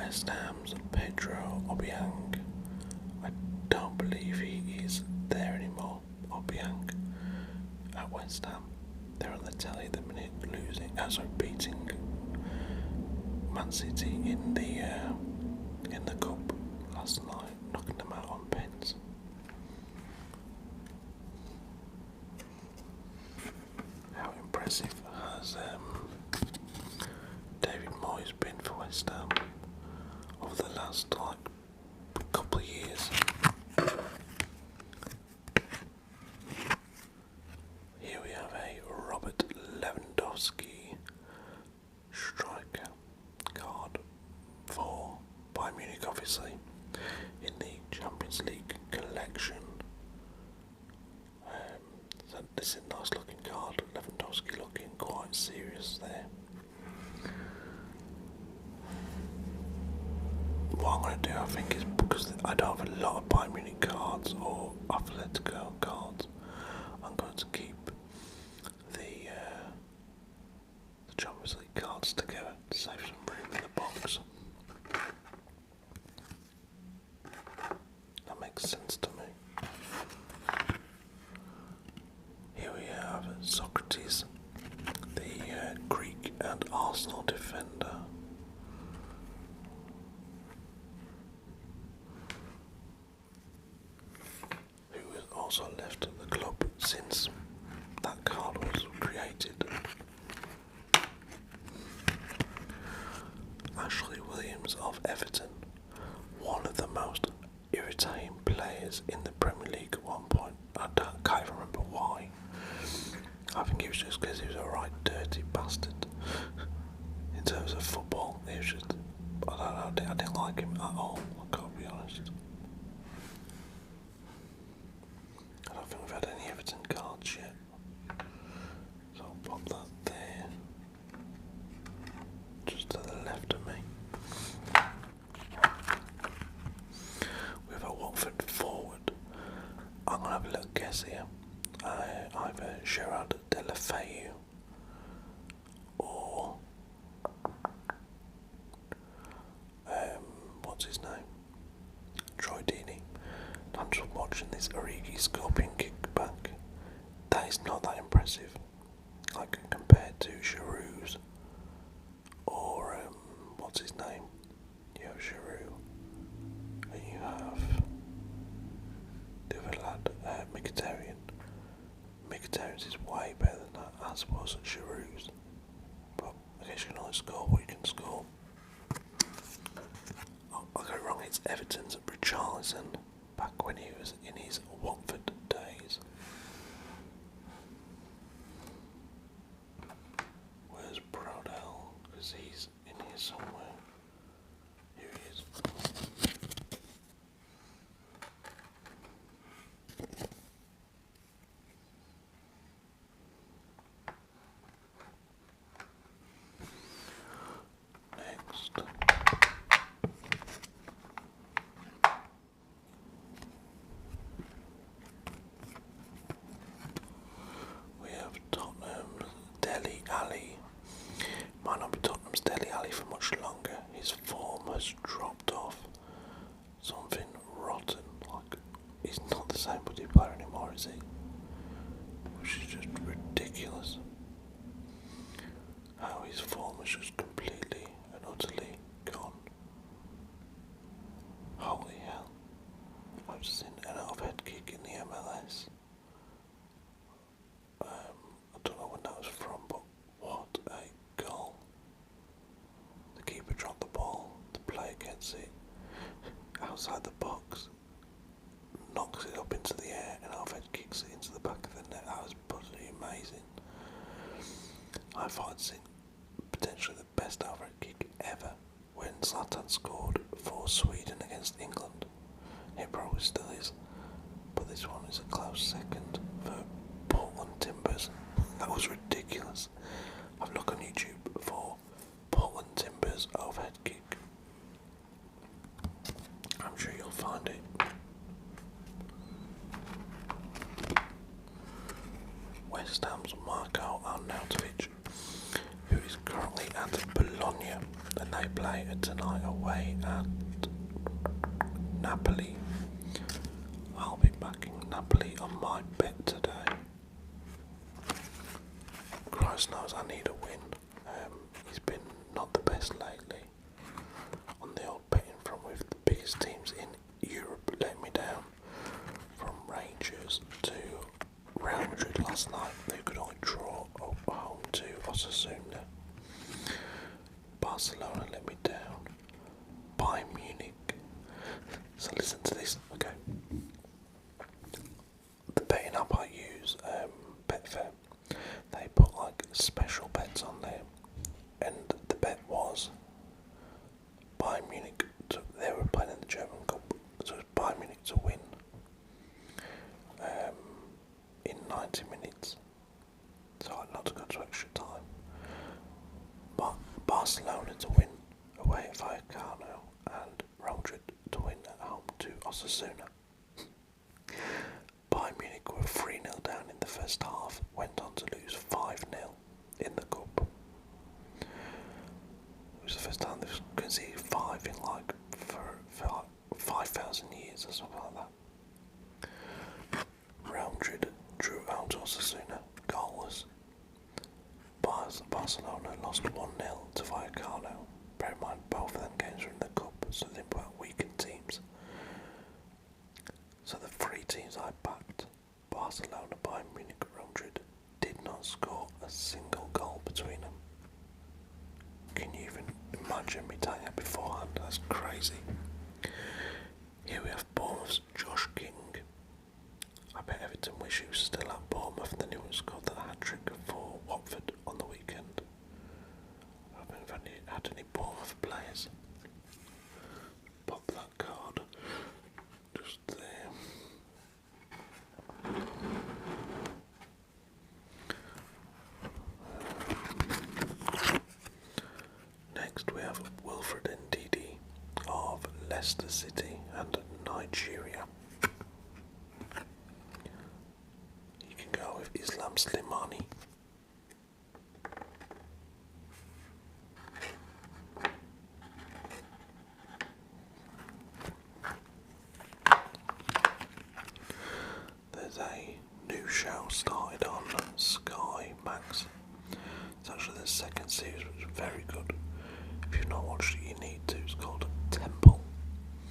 West Ham's Pedro Obiang. I don't believe he is there anymore. Obiang at West Ham. They're on the telly at the minute, beating Man City in the cup last night, knocking them out on pens. How impressive has David Moyes been for West Ham over the last couple of years? Here we have a Robert Lewandowski striker card for Bayern Munich, obviously, in the Champions League collection. So this is a nice looking card. Lewandowski looking quite serious there. What I'm going to do, I think, is because I don't have a lot of Bayern Munich cards or Atletico cards, I'm going to keep the Champions League cards together to save some room in the box. That makes sense to me. Here we have Socrates, the Greek and Arsenal defender. Who has also left the club since that card was created. Ashley Williams of Everton, one of the most irritating players in the Premier League at one point. I can't even remember why. I think it was just because he was a right dirty bastard. In terms of football, he was just, I didn't like him at all, I can't be honest. I don't think we've had any Everton cards yet, so I'll pop that there, just to the left of me. We have a Watford forward. I'm going to have a little guess here. Either Gerard Deulofeu or what's his name? Troy Deeney. I'm just watching this Origi scorpion kick back. That is not that impressive, like compared to Giroud's or what's his name? You have Giroud and you have the other lad, Mkhitaryan. Mkhitaryan's is way better than that, as was Giroud's. But I guess you can only score what you can score. I got it wrong, it's Everton's Richarlison back when he was in his Watford days. Where's Brodell? Because he's in here somewhere. Here he is. Next. We have Tottenham's Dele Alli. Might not be Tottenham's Dele Alli for much longer. His form has dropped off. Something rotten. Like, he's not the same bloody player anymore, is he? Which is just ridiculous. How his form is just completely and utterly gone. Holy hell. I've just seen an out-of-head kick in the MLS. I don't know when that was from, but what a goal. The keeper dropped the ball, the player gets it outside the box, knocks it up into the air, and out-of-head kicks it into the back of the net. That was bloody amazing. I thought I'd seen potentially the best out-of-head kick ever when Zlatan scored for Sweden against England. It probably still is, but this one is a close second for Portland Timbers. That was ridiculous. I've looked on YouTube for Portland Timbers overhead kick. I'm sure you'll find it. West Ham's Marco Arnautovic, who is currently at Bologna. and they play tonight away at Napoli. I'll be backing Napoli on my bet today. Christ knows I need a win. He's been not the best lately. On the old betting front with the biggest teams in Europe let me down. From Rangers to Real Madrid last night, they could only draw home to Osasuna. Barcelona let me down. Bayern Munich. So listen to this, okay. The betting app I use, Betfair, they put like special bets on there, and the bet was Bayern Munich. They were playing in the German Cup, so it was Bayern Munich to win in 90 minutes. So not to go to extra time. But Barcelona to win away at Vallecano and Real Madrid to win at home to Osasuna. Bayern Munich were 3-0 down in the first half, went on to lose 5-0 in the cup. It was the first time they've conceded 5 in for 5,000 years or something like that. Real Madrid drew out to Osasuna, goalless. Barcelona lost 1-0 to Vallecano. Bear in mind, both of them games were in the cup, so they were weakened teams. So the 3 teams I backed, Barcelona, Bayern Munich, Real Madrid, did not score a single goal between them. Can you even imagine me telling that beforehand? That's crazy. Here we have Bournemouth's Josh King. I bet Everton wish he was still at Bournemouth, then he would have scored that hat-trick for Watford on the weekend. I haven't had any Bournemouth players. Pop that card just there. Next we have Wilfred Ndidi of Leicester City and Nigeria. You can go with Islam Slimani. There's a new show started on Sky Max. It's actually the second series, which is very good. If you've not watched it, you need to. It's called Temple,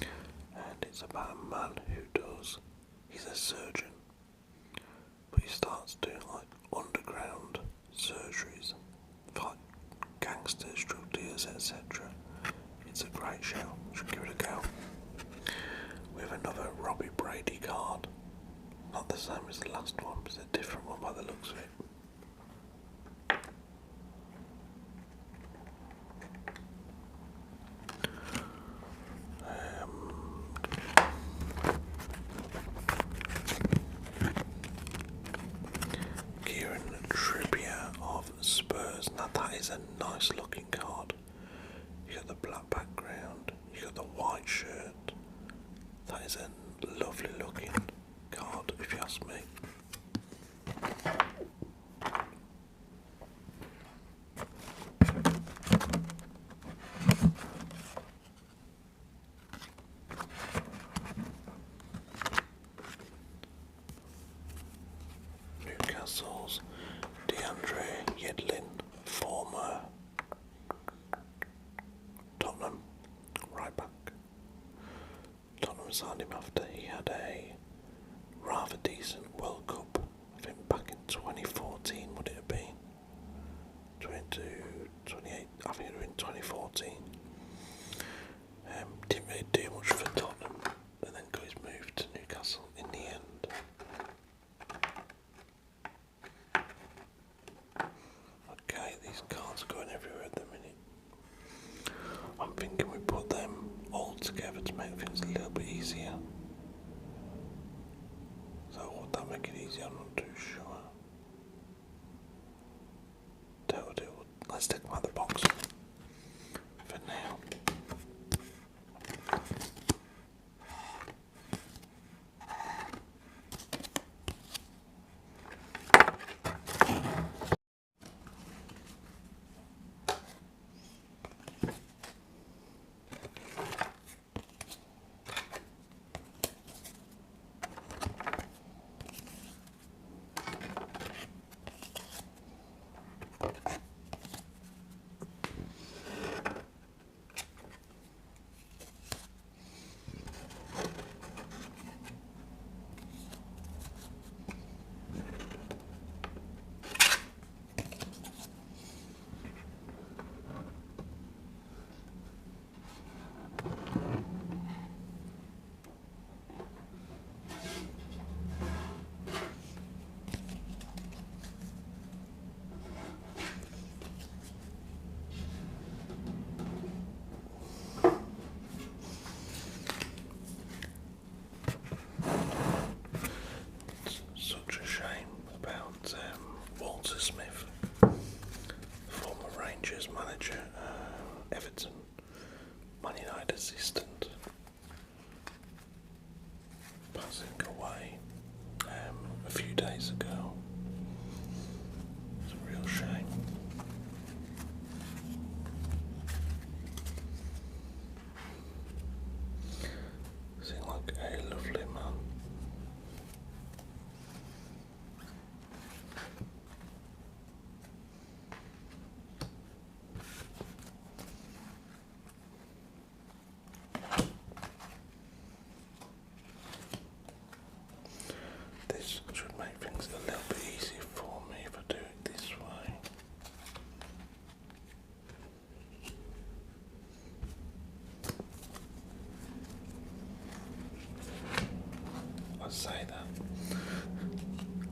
and it's about a man he's a surgeon, but he starts doing like underground surgeries for like gangsters, drug dealers, etc. It's a great show. You should give it a go. We have another Robbie Brady card. Not the same as the last one, but it's a different one by the looks of it. Spurs. Now that is a nice looking card. You got the black background, you got the white shirt. That is a lovely looking card, if you ask me. Newcastle's Deandre, Yedlin, former Tottenham right back. Tottenham signed him after he had a rather decent World Cup. I think back in 2014 would it have been? 22, 28, I think it would have been 2014. Didn't really do much for Tottenham, and then got his move to Newcastle in the end. Okay, these cards are going everywhere at the minute. I'm thinking we put them all together to make things a little bit easier. So would that make it easier? I'm not too sure. Let's take them out of the box for now. Everton Man United assistant passing away a few days ago. It's a real shame. Seemed like a lovely man. This should make things a little bit easier for me if I do it this way. I say that,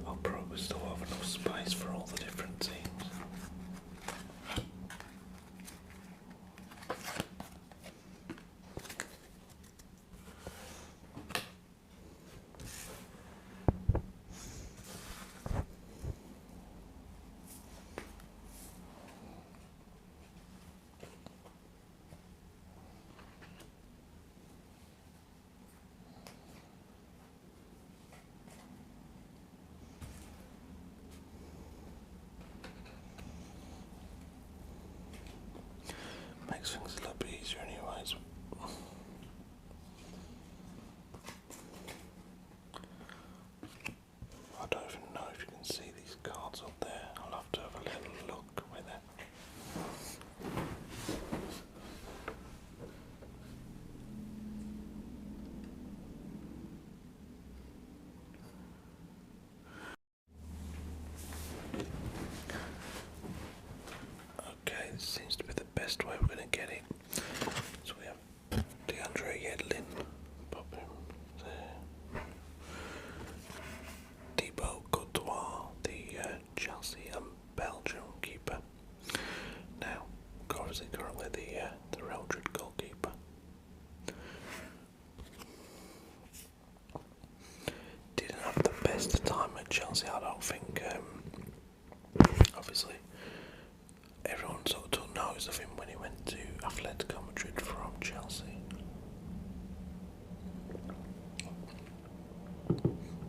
I'll probably still have enough space for all the different teams. Makes things a little bit easier anyways. I don't even know if you can see these cards up there. I'll have to have a little look with it. Okay, this seems to be the best way we're going to get it. So we have Deandre Yedlin, pop him there. Thibaut Courtois, the Chelsea and Belgium keeper. Now, obviously currently the Real Madrid goalkeeper. Didn't have the best time at Chelsea, I don't think. Obviously, everyone sort of took notice of him when he went to Atletico Madrid from Chelsea.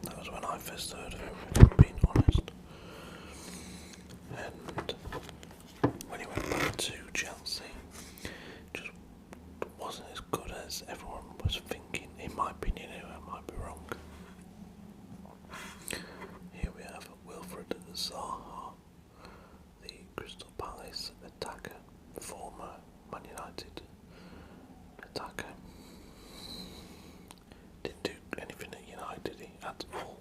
That was when I first heard of him, if I'm being honest. And when he went back to Chelsea, just wasn't as good as everyone was thinking, in my opinion. Anyway, I might be wrong. Here we have Wilfred Zaha, the Crystal Palace attacker, former Man United attacker. Didn't do anything at United at all,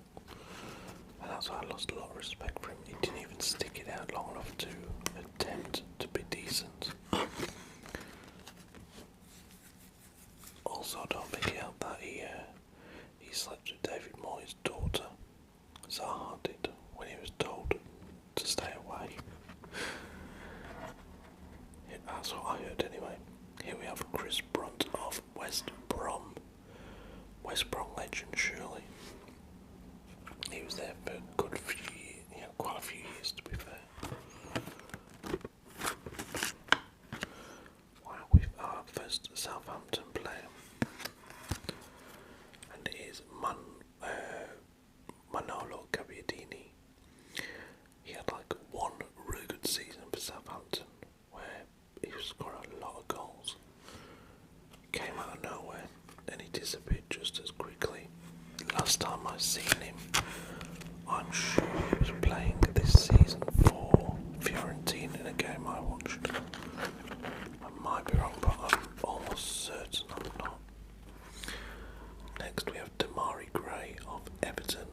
and that's why I lost a lot of respect for him. He didn't even stick it out long enough to attempt to be decent. Also, I don't think he helped that he slept with David Moyes' daughter. Zaha did, when he was told to stay away. Yeah, that's what I heard anyway. Here we have Chris Brunt of West Brom. West Brom legend, surely. He was there for a good few years, quite a few years to be fair. Wow, we've our first Southampton player. And it is Manolo Gabbiadini. He had like one really good season for Southampton where he was scoring a lot of goals. Came out of nowhere and he disappeared just as quickly. Last time I seen him, I'm sure he was playing this season for Fiorentina in a game I watched. I might be wrong, but I'm almost certain I'm not. Next we have Damari Gray of Everton.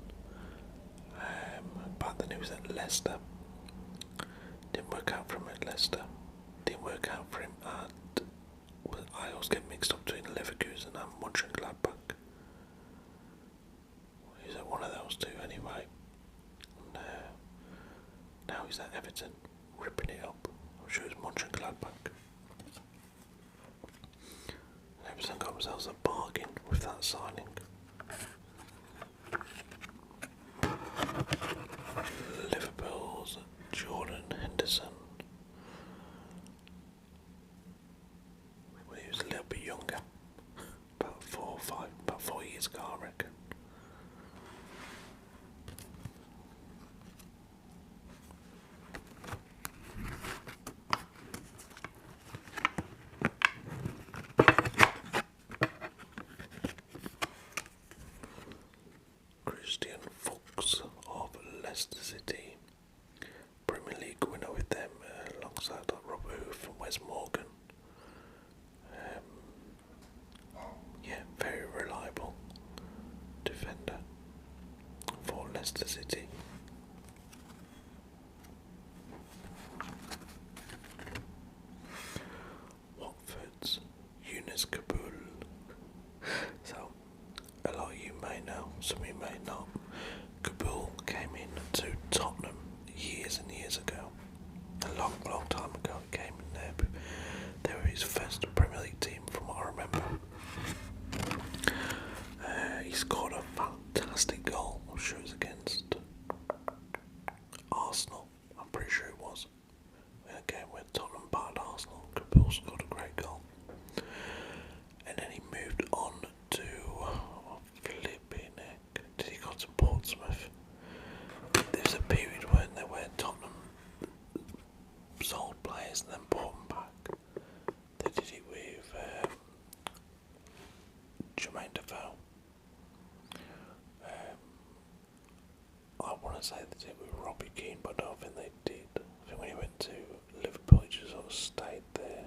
Back then he was at Leicester. Didn't work out for him at Leicester. Didn't work out for him at... Well, I always get mixed up between Leverkusen and Mönchengladbach. He's at one of those two anyway. And, now he's at Everton, ripping it up. I'm sure it's Mönchengladbach. Everton got themselves a bargain with that signing. Liverpool's Jordan Henderson. Younes Kaboul. So, a lot of you may know, some of you may not. Kaboul came in to Tottenham years and years ago. A long, long time ago he came in there. They were his first Premier League team from what I remember. He scored a fantastic goal. I'm sure it was against Arsenal. I'm pretty sure it was. In a game where Tottenham battered Arsenal, Kaboul scored a great goal. And then he moved on to flipping heck. Did he go to Portsmouth? There was a period where Tottenham sold players and then bought them back. They did it with Jermaine Defoe. I want to say they did it with Robbie Keane, but I don't think they did. I think when he went to Liverpool, he just sort of stayed there.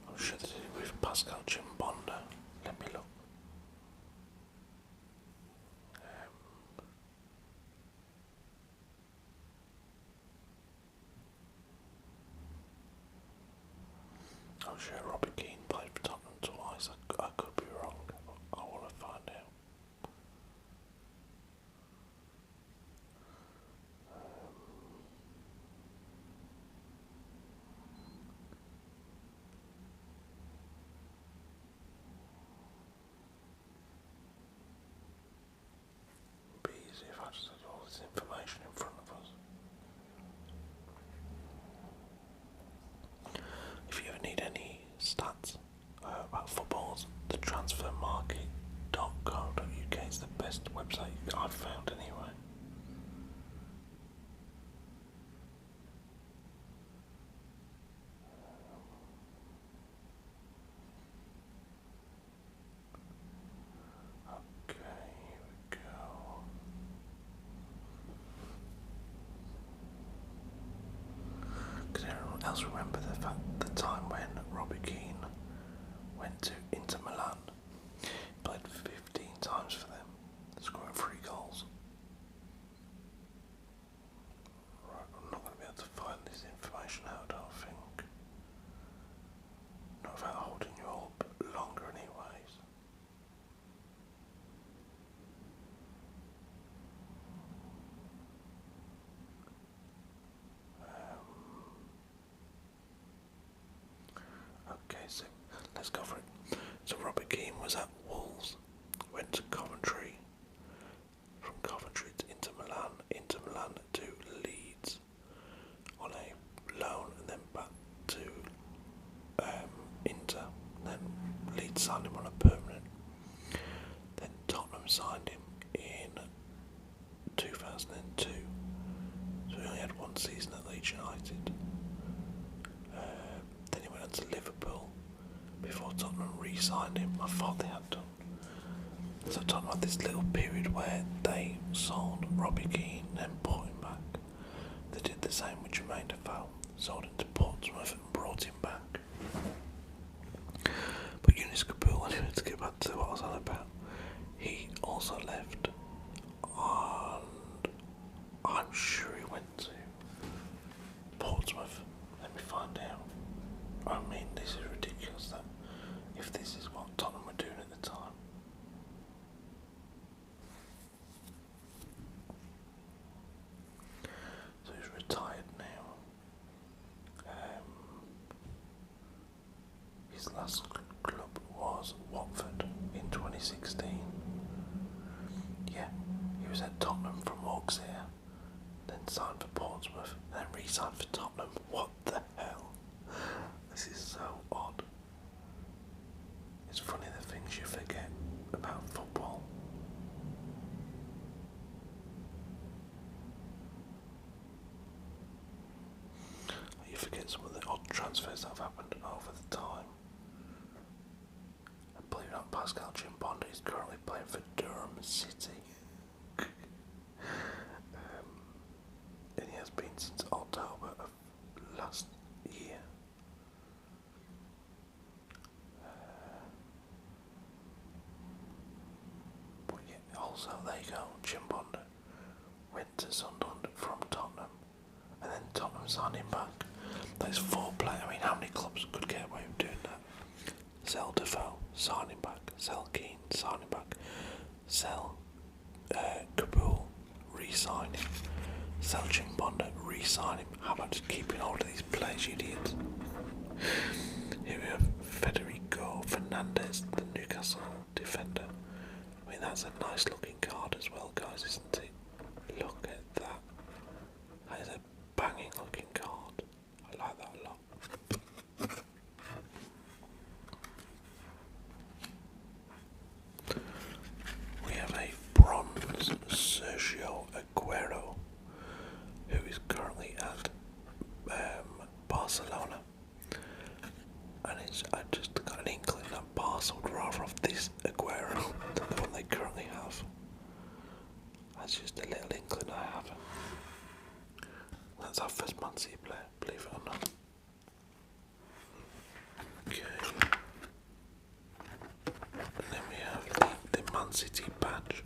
I'm sure they did it with Pascal Chimbonda. Let me look. I'm sure Robbie Keane played for Tottenham twice. I could be wrong. I want to find out. It'd be easy if I just had all this information in front of us. If you ever need any stats about footballs, the transfermarket.co.uk is the best website I've found anyway. Okay, here we go. Does anyone else remember the time when Robbie Keane went to Inter Milan? He played 15 times for them, scoring 3 goals. Right, I'm not going to be able to find this information out, I don't think. Not without holding you up longer anyways. Okay, so let's go for it. So Robbie Keane was at Wolves, went to Coventry, from Coventry to Inter Milan to Leeds on a loan, and then back to Inter, and then Leeds signed him on a permanent. Then Tottenham signed him in 2002, so he only had 1 season at Leeds United. Then he went on to Liverpool before Tottenham re-signed him. I thought they had done. So Tottenham had this little period where they sold Robbie Keane and then bought him back. They did the same with Jermaine Defoe, sold him to Portsmouth and brought him back. But Younes Kaboul, anyway, to get back to what I was on about, he also left, and I'm sure he went to Portsmouth. Let me find out. I mean, this is ridiculous that if this is what Tottenham were doing at the time. So he's retired now. His last club was Watford in 2016. Yeah, he was at Tottenham from Auxerre, then signed for Portsmouth, and then re-signed for Tottenham. What the hell? This is so odd. It's funny the things you forget about football. You forget some of the odd transfers that have happened over the time. And believe it or not, Pascal Chimbonda is currently playing for Durham City. And he has been since October of last year. But yeah, also there you go, Chimbonda went to Sunderland from Tottenham, and then Tottenham signed him back. That's 4 players. I mean, how many clubs could get away with doing that? Sell Defoe, sign him back. Sell Keane, sign him back. Sell Kabul, re-sign him. Sell Chimbonda, re-sign him. How about just keeping hold of these players, you idiots? Here we have Federico Fernandez, the Newcastle defender. I mean, that's a nice looking card as well, guys, isn't it? Look at that. That is a banging looking card. I like that a lot. We have a bronze Sergio Aguero, who is currently at Barcelona. And I just got an inkling that Barca would rather have this Aguero than the one they currently have. That's just a little inkling I have. That's our first Man City player, believe it or not. Okay. And then we have the Man City badge.